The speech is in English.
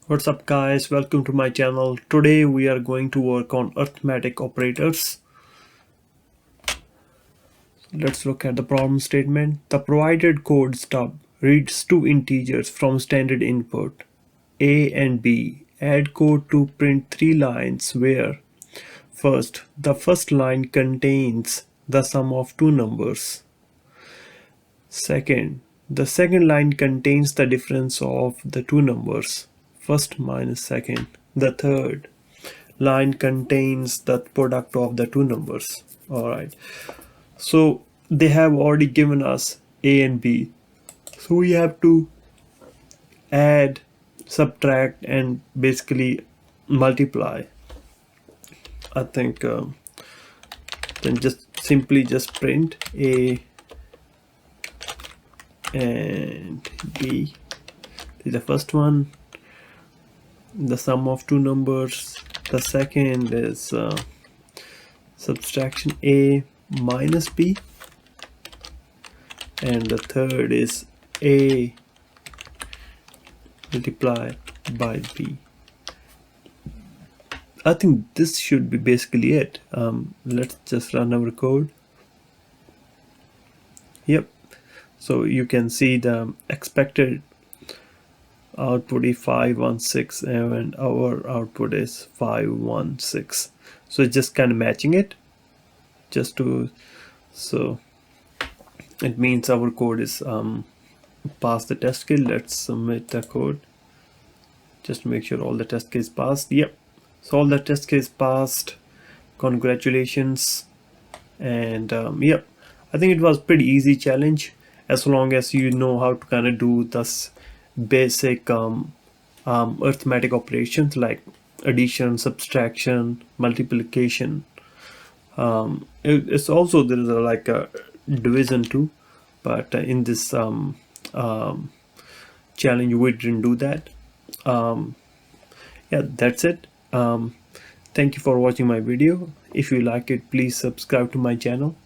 What's up guys, welcome to my channel. Today we are going to work on arithmetic operators. Let's look at the problem statement. The provided code stub reads two integers from standard input a and b. Add code to print three lines where first, the first line contains the sum of two numbers. Second, the second line contains the difference of the two numbers, first minus second. The third line contains the product of the two numbers. Alright, so they have already given us a and b, so we have to add, subtract, and basically multiply. I think then just simply print a and b. This is the first one, the sum of two numbers. The second is subtraction a minus b, and the third is a multiplied by b. I think this should be basically it. Let's just run our code. Yep, so you can see the expected output is 516 and our output is 516, so it's just kind of matching it so it means our code is passed the test case. Let's submit the code just to make sure all the test case passed. Yep, so all the test case passed. Congratulations. And yep, I think it was pretty easy challenge as long as you know how to kind of do this basic arithmetic operations like addition, subtraction, multiplication. It's also there is like a division too, but in this challenge we didn't do that. Yeah, that's it. Thank you for watching my video. If you like it, please subscribe to my channel.